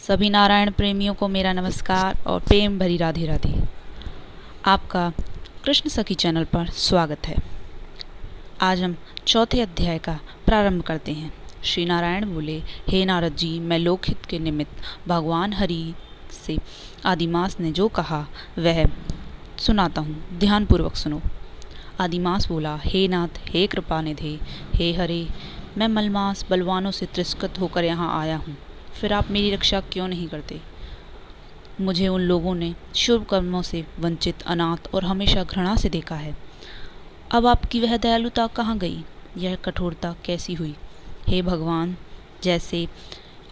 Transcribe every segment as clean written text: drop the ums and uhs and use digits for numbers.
सभी नारायण प्रेमियों को मेरा नमस्कार और प्रेम भरी राधे राधे। आपका कृष्ण सखी चैनल पर स्वागत है। आज हम चौथे अध्याय का प्रारंभ करते हैं। श्री नारायण बोले, हे नारद जी, मैं लोकहित के निमित्त भगवान हरि से आदिमास ने जो कहा वह सुनाता हूँ, ध्यानपूर्वक सुनो। आदिमास बोला, हे नाथ, हे कृपा निधे, हे हरे, मैं मलमास बलवानों से तिरस्कृत होकर यहाँ आया हूँ, फिर आप मेरी रक्षा क्यों नहीं करते? मुझे उन लोगों ने शुभ कर्मों से वंचित, अनाथ और हमेशा घृणा से देखा है। अब आपकी वह दयालुता कहाँ गई? यह कठोरता कैसी हुई? हे भगवान, जैसे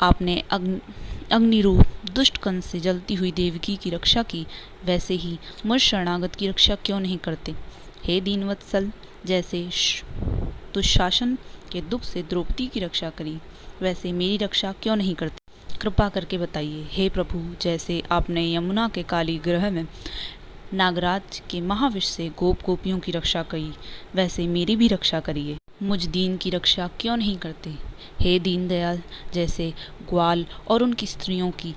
आपने अग्निरूप दुष्ट कंस से जलती हुई देवकी की रक्षा की, वैसे ही मुझ शरणागत की रक्षा क्यों नहीं करते? हे दीनवत्सल, जैसे दुशासन के दुख से द्रौपदी की रक्षा करी, वैसे मेरी रक्षा क्यों नहीं करते? कृपा करके बताइए। हे प्रभु, जैसे आपने यमुना के काली ग्रह में नागराज के महाविष से गोप गोपियों की रक्षा करी, वैसे मेरी भी रक्षा करिए। मुझ दीन की रक्षा क्यों नहीं करते? हे दीनदयाल, जैसे ग्वाल और उनकी स्त्रियों की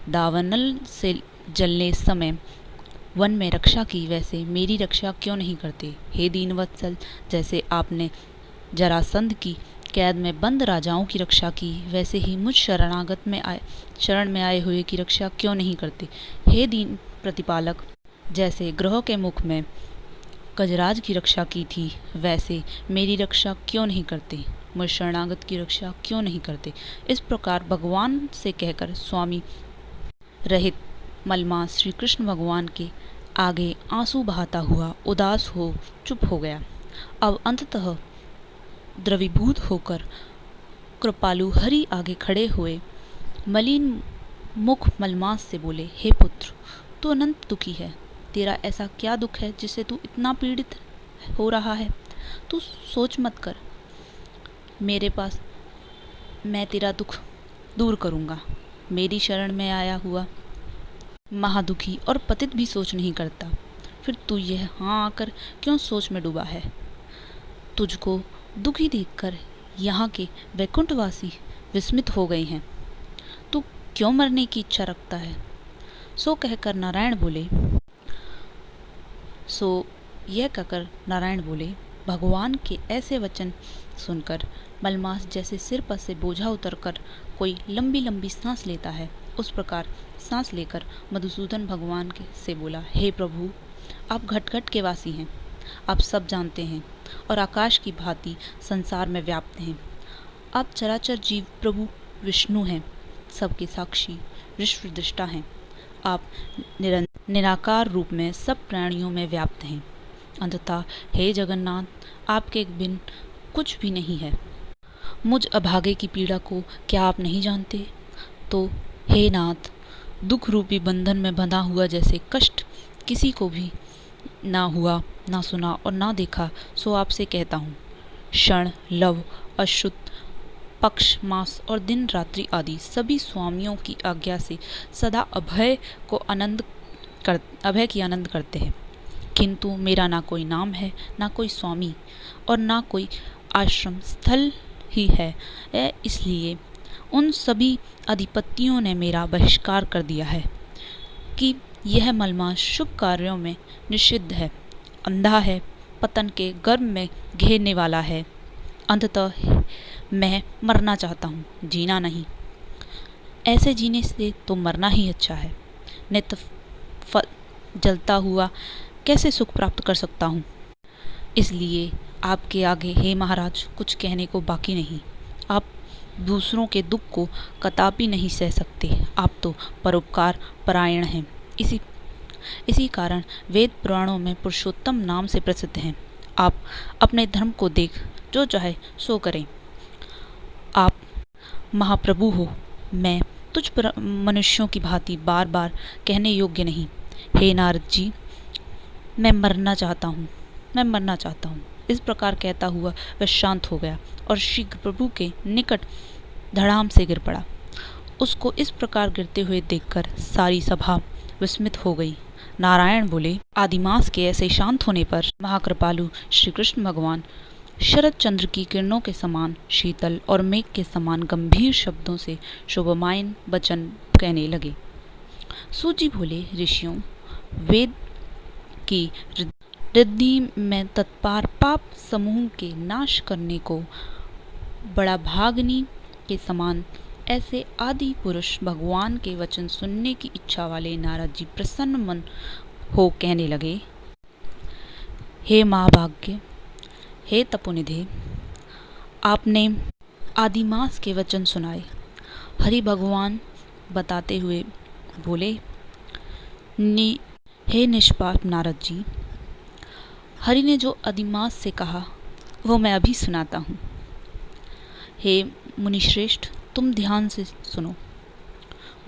दावानल से जलने समय वन में रक्षा की, वैसे मेरी रक्षा क्यों नहीं करते? हे दीनवत्सल, जैसे आपने जरासंध की कैद में बंद राजाओं की रक्षा की, वैसे ही मुझ शरण में आए हुए की रक्षा क्यों नहीं करते? हे दीन प्रतिपालक, जैसे ग्रह के मुख में गजराज की रक्षा की थी, वैसे मेरी रक्षा क्यों नहीं करते? मुझ शरणागत की रक्षा क्यों नहीं करते? इस प्रकार भगवान से कहकर स्वामी रहित मलमास श्री कृष्ण भगवान के आगे आंसू बहाता हुआ उदास हो चुप हो गया। अब अंततः द्रवीभूत होकर कृपालु हरि आगे खड़े हुए मलिन मुख मलमास से बोले, हे पुत्र, तू अनंत दुखी है। तेरा ऐसा क्या दुख है जिससे तू इतना पीड़ित हो रहा है? तू सोच मत कर, मेरे पास मैं तेरा दुख दूर करूँगा। मेरी शरण में आया हुआ महादुखी और पतित भी सोच नहीं करता, फिर तू यह हाँ आकर क्यों सोच में डूबा है? तुझको दुखी देखकर यहाँ के वैकुंठवासी विस्मित हो गए हैं। तू क्यों मरने की इच्छा रखता है? सो कहकर नारायण बोले, भगवान के ऐसे वचन सुनकर मलमास जैसे सिर पर से बोझा उतरकर कोई लंबी लंबी सांस लेता है, उस प्रकार सांस लेकर मधुसूदन भगवान से बोला, हे प्रभु, आप घट घट के वासी हैं, आप सब जानते हैं और आकाश की भांति संसार में व्याप्त हैं। आप चराचर जीव प्रभु विष्णु हैं, सबके साक्षी विश्वदृष्टा हैं। आप निराकार रूप में सब प्राणियों में व्याप्त हैं। अंततः हे जगन्नाथ, आपके बिन कुछ भी नहीं है। मुझ अभागे की पीड़ा को क्या आप नहीं जानते? तो हे नाथ, दुख रूपी बंधन में बंधा हुआ जैसे कष्ट किसी को भी ना हुआ, ना सुना और ना देखा, सो आपसे कहता हूँ। क्षण, लव, अशुद्ध, पक्ष, मास और दिन रात्रि आदि सभी स्वामियों की आज्ञा से सदा अभय की आनंद करते हैं, किंतु मेरा ना कोई नाम है, ना कोई स्वामी और ना कोई आश्रम स्थल ही है। इसलिए उन सभी अधिपतियों ने मेरा बहिष्कार कर दिया है कि यह मलमास शुभ कार्यों में निषिद्ध है, अंधा है, पतन के गर्भ में घेरने वाला है। अंततः मैं मरना चाहता हूँ, जीना नहीं। ऐसे जीने से तो मरना ही अच्छा है। नित्य जलता हुआ कैसे सुख प्राप्त कर सकता हूँ? इसलिए आपके आगे हे महाराज कुछ कहने को बाकी नहीं। आप दूसरों के दुख को कदापि नहीं सह सकते। आप तो परोपकार परायण हैं। इसी कारण वेद पुराणों में पुरुषोत्तम नाम से प्रसिद्ध हैं। आप अपने धर्म को देख जो चाहे सो करें। आप महाप्रभु हो, मैं तुझ मनुष्यों की भांति बार बार कहने योग्य नहीं। हे नारद जी, मैं मरना चाहता हूँ। इस प्रकार कहता हुआ वह शांत हो गया और शीघ्र प्रभु के निकट धड़ाम से गिर पड़ा। उसको इस प्रकार गिरते हुए देखकर सारी सभा विस्मित हो गई। नारायण बोले, आदिमास के ऐसे शांत होने पर महाकृपालु श्री कृष्ण भगवान शरद चंद्र की किरणों के समान शीतल और मेघ के समान गंभीर शब्दों से शोभमायन वचन कहने लगे। सूजी बोले, ऋषियों, वेद की रिद्धि में तत्पर पाप समूह के नाश करने को बड़ा भागनी के समान ऐसे आदि पुरुष भगवान के वचन सुनने की इच्छा वाले नारद जी प्रसन्न मन हो कहने लगे, हे महाभाग्य, हे तपोनिधि, आपने आदिमास के वचन सुनाए। हरि भगवान बताते हुए बोले, हे निष्पाप नारद जी, हरि ने जो आदिमास से कहा वो मैं अभी सुनाता हूँ। हे मुनिश्रेष्ठ, तुम ध्यान से सुनो,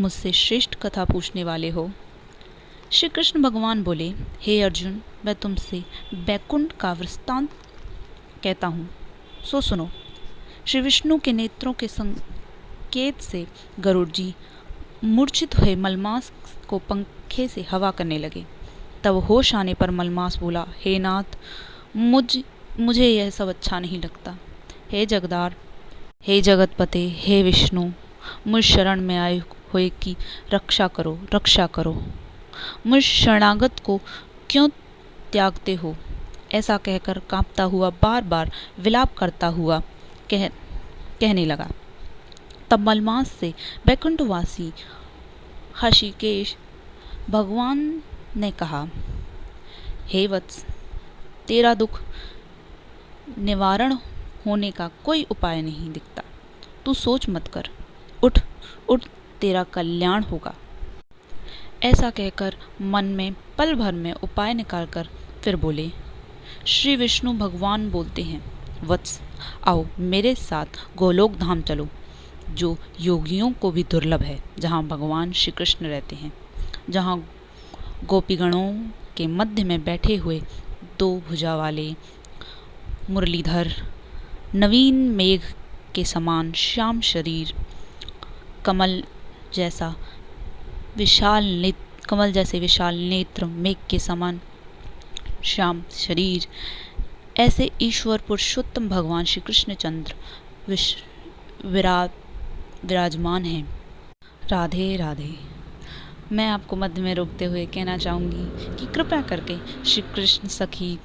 मुझसे श्रेष्ठ कथा पूछने वाले हो। श्री कृष्ण भगवान बोले, हे अर्जुन, मैं तुमसे बैकुंठ का वृत्तांत कहता हूँ, सो सुनो। श्री विष्णु के नेत्रों के संकेत से गरुड़ जी मूर्छित हुए मलमास को पंखे से हवा करने लगे। तब होश आने पर मलमास बोला, हे नाथ, मुझे यह सब अच्छा नहीं लगता। हे जगदार, हे जगतपते, हे विष्णु, मुझ शरण में आए हुए की रक्षा करो, रक्षा करो। मुझ शरणागत को क्यों त्यागते हो? ऐसा कहकर कांपता हुआ बार बार विलाप करता हुआ कहने लगा। तब मलमास से बैकुंठवासी हृषिकेश भगवान ने कहा, हे वत्स, तेरा दुख निवारण होने का कोई उपाय नहीं दिखता। तू सोच मत कर, उठ उठ, तेरा कल्याण होगा। ऐसा कहकर मन में पल भर में उपाय निकालकर फिर बोले, श्री विष्णु भगवान बोलते हैं, वत्स, आओ मेरे साथ गोलोक धाम चलो, जो योगियों को भी दुर्लभ है, जहाँ भगवान श्री कृष्ण रहते हैं, जहाँ गोपीगणों के मध्य में बैठे हुए दो भुजा वाले मुरलीधर, नवीन मेघ के समान श्याम शरीर, कमल जैसे विशाल नेत्र, मेघ के समान श्याम शरीर, ऐसे ईश्वर पुरुषोत्तम भगवान श्री कृष्णचंद्र विराजमान हैं। राधे राधे। मैं आपको मध्य में रोकते हुए कहना चाहूँगी कि कृपया करके श्री कृष्ण सखी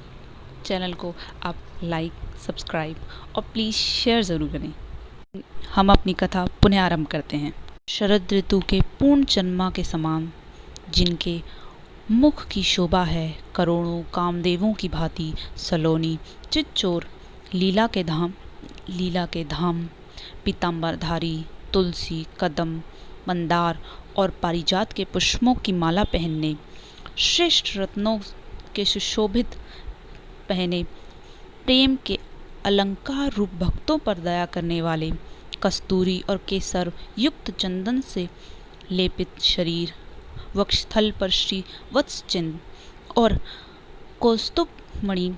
चैनल को आप लाइक, सब्सक्राइब और प्लीज़ शेयर ज़रूर करें। हम अपनी कथा पुनः आरंभ करते हैं। शरद ऋतु के पूर्ण चंद्रमा के समान जिनके मुख की शोभा है करोड़ों कामदेवों की भांति सलोनी चिच्चोर, लीला के धाम पीतांबरधारी, तुलसी, कदम, मंदार और पारिजात के पुष्पों की माला पहनने, श्रेष्ठ रत्नों के सुशोभित पहने, प्रेम के अलंकार रूप भक्तों पर दया करने वाले, कस्तूरी और केसर युक्त चंदन से लेपित शरीर, वक्षस्थल पर श्री वत्स चिन्ह और कौस्तुभ मणि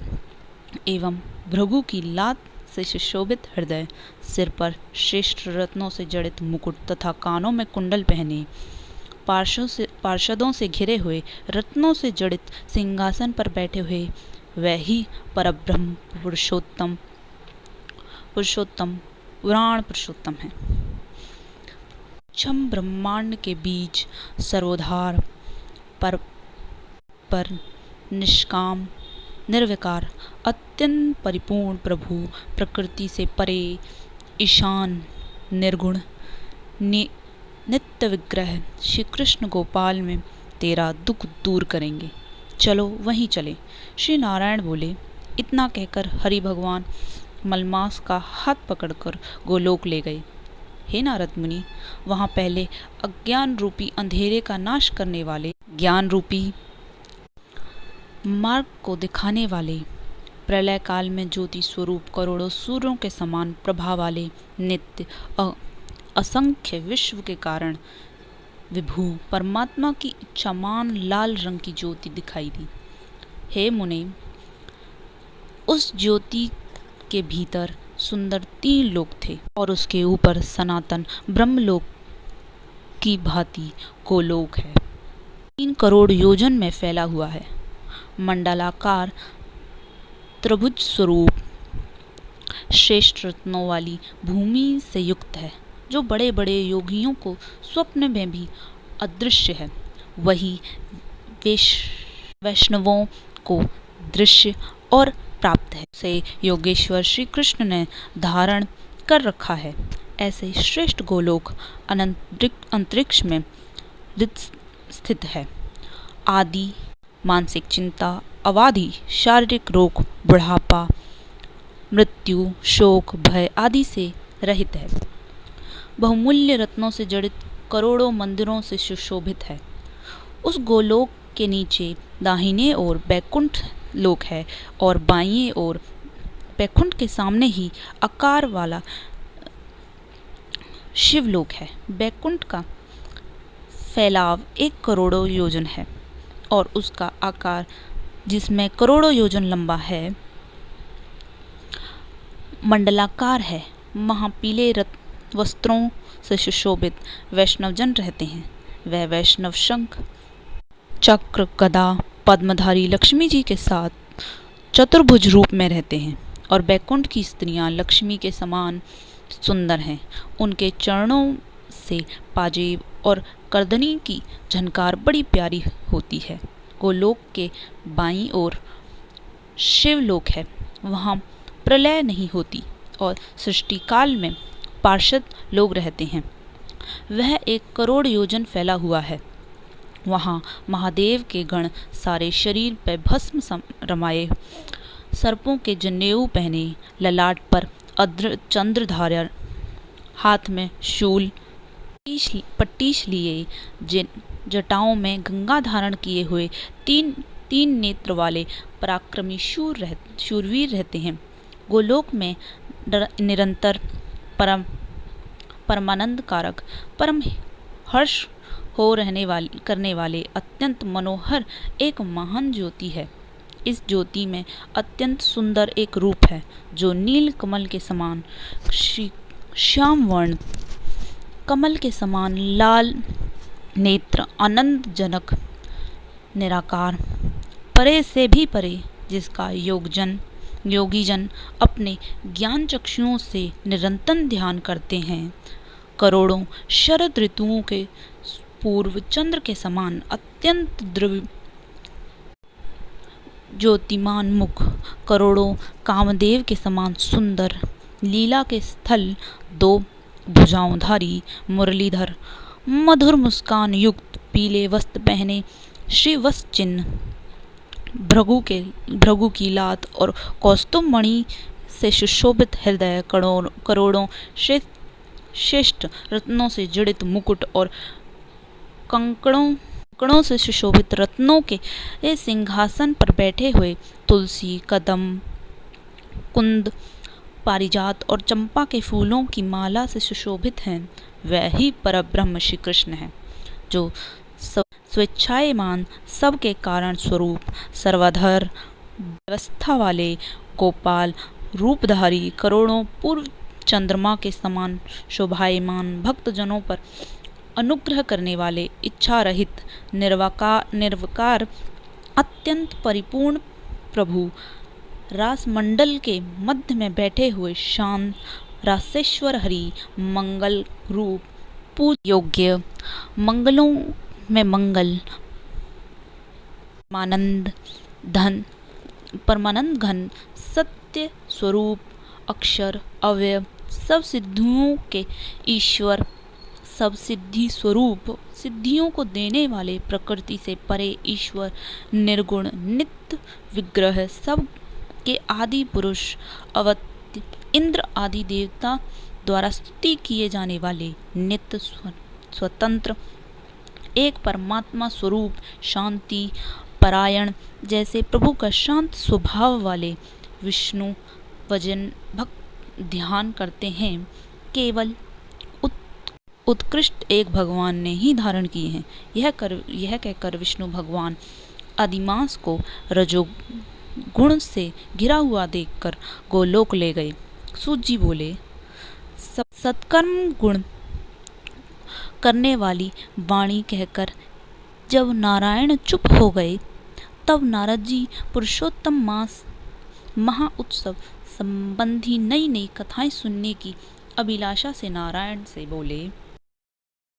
एवं भृगु की लात से सुशोभित हृदय, सिर पर श्रेष्ठ रत्नों से जड़ित मुकुट तथा कानों में कुंडल पहने, पार्षदों से घिरे हुए रत्नों से जड़ित सिंहासन पर बैठे हुए वही परब्रह्म पुरुषोत्तम पुराण पुरुषोत्तम है। छम ब्रह्मांड के बीज सर्वोधार पर निष्काम निर्विकार अत्यंत परिपूर्ण प्रभु, प्रकृति से परे ईशान निर्गुण नित्य विग्रह श्री कृष्ण गोपाल में तेरा दुख दूर करेंगे, चलो वहीं चले। श्री नारायण बोले। इतना कहकर हरि भगवान मलमास का हाथ पकड़कर गोलोक ले गए। हे नारद मुनि, वहाँ पहले अज्ञान रूपी अंधेरे का नाश करने वाले, ज्ञान रूपी मार्ग को दिखाने वाले, प्रलय काल में ज्योति स्वरूप करोड़ों सूर्यों के समान प्रभा वाले, नित्य असंख्य विश्व के कारण विभू परमात्मा की इच्छामान लाल रंग की ज्योति दिखाई दी। हे मुने, उस ज्योति के भीतर सुंदर 3 लोक थे और उसके ऊपर सनातन ब्रह्मलोक की भांति गोलोक है। 3 करोड़ योजन में फैला हुआ है, मंडलाकार त्रिभुज स्वरूप, श्रेष्ठ रत्नों वाली भूमि से युक्त है। जो बड़े बड़े योगियों को स्वप्न में भी अदृश्य है, वही वैष्णवों को दृश्य और प्राप्त है, से योगेश्वर श्री कृष्ण ने धारण कर रखा है। ऐसे श्रेष्ठ गोलोक अनंत अंतरिक्ष में स्थित है। आदि मानसिक चिंता, अवाधि शारीरिक रोग, बुढ़ापा, मृत्यु, शोक, भय आदि से रहित है। बहुमूल्य रत्नों से जड़ित करोड़ों मंदिरों से सुशोभित है। उस गोलोक के नीचे दाहिने ओर बैकुंठ लोक है और बाईं ओर बैकुंठ के सामने ही आकार वाला शिवलोक है। बैकुंठ का फैलाव 1 करोड़ योजन है और उसका आकार, जिसमें करोड़ों योजन लंबा है, मंडलाकार है। वहाँ पीले वस्त्रों से सुशोभित वैष्णवजन रहते हैं। वह वैष्णव शंख, चक्र, गदा, पद्मधारी लक्ष्मी जी के साथ चतुर्भुज रूप में रहते हैं और बैकुंठ की स्त्रियां लक्ष्मी के समान सुंदर हैं। उनके चरणों से पाजेब और करदनी की झनकार बड़ी प्यारी होती है। गोलोक के बाईं ओर शिवलोक है। वहाँ प्रलय नहीं होती और सृष्टि काल में पार्षद लोग रहते हैं। वह 1 करोड़ योजन फैला हुआ है। वहाँ महादेव के गण सारे शरीर पर भस्म रमाए, सर्पों के जनेऊ पहने, ललाट पर चंद्रधार्य, हाथ में शूल, पट्टीश लिए, जटाओं में गंगा धारण किए हुए, तीन नेत्र वाले पराक्रमी शूरवीर रहते हैं। गोलोक में निरंतर परमानंद कारक, परम हर्ष हो करने वाले अत्यंत मनोहर एक महान ज्योति है। इस ज्योति में अत्यंत सुंदर एक रूप है, जो नील कमल के समान श्याम वर्ण, कमल के समान लाल नेत्र, आनंद जनक, निराकार, परे से भी परे, जिसका योगीजन अपने ज्ञान चक्षुओं से निरंतर ध्यान करते हैं। करोड़ों शरद ऋतुओं के पूर्व चंद्र के समान अत्यंत द्रव्य ज्योतिमान मुख, करोड़ों कामदेव के समान सुंदर, लीला के स्थल 2 भुजाओंधारी मुरलीधर, मधुर मुस्कान युक्त, पीले वस्त्र पहने, श्रीवत्स चिन्ह, भृगु की लात और कौस्तुभ मणि से सुशोभित हृदय, करोड़ों श्रेष्ठ रत्नों से जड़ित मुकुट और कंकड़ों से सुशोभित रत्नों के सिंहासन पर बैठे हुए, तुलसी, कदम, कुंद, पारिजात और चंपा के फूलों की माला से सुशोभित हैं। वह ही परब्रह्म श्री कृष्ण है, जो स्वेच्छायमान, सबके कारण स्वरूप, सर्वाधर, व्यवस्था वाले, गोपाल रूपधारी, करोड़ों पूर्व चंद्रमा के समान शोभायमान, भक्तजनों पर अनुग्रह करने वाले, इच्छा रहित, निर्विकार, अत्यंत परिपूर्ण प्रभु, रासमंडल के मध्य में बैठे हुए शांत रासेश्वर हरि, मंगल रूप, पूज योग्य, मंगलों में मंगल, परमानंद घन, सत्य स्वरूप, अक्षर, अव्यय, सब सिद्धियों के ईश्वर, सब सिद्धि स्वरूप, सिद्धियों को देने वाले, प्रकृति से परे ईश्वर, निर्गुण, नित्य विग्रह, सब के आदि पुरुष, अवत्य, इंद्र आदि देवता द्वारा स्तुति किए जाने वाले, नित्य स्वतंत्र, एक परमात्मा स्वरूप, शांति परायण, जैसे प्रभु का शांत स्वभाव वाले, विष्णु भजन भक्त ध्यान करते हैं, केवल उत्कृष्ट एक भगवान ने ही धारण किए हैं। यह कहकर विष्णु भगवान अधिमास को रजोगुण से घिरा हुआ देखकर गोलोक ले गए। सूत जी बोले, सत्कर्म गुण करने वाली वाणी कहकर जब नारायण चुप हो गए, तब नारद जी पुरुषोत्तम मास महाउत्सव संबंधी नई नई कथाएं सुनने की अभिलाषा से नारायण से बोले,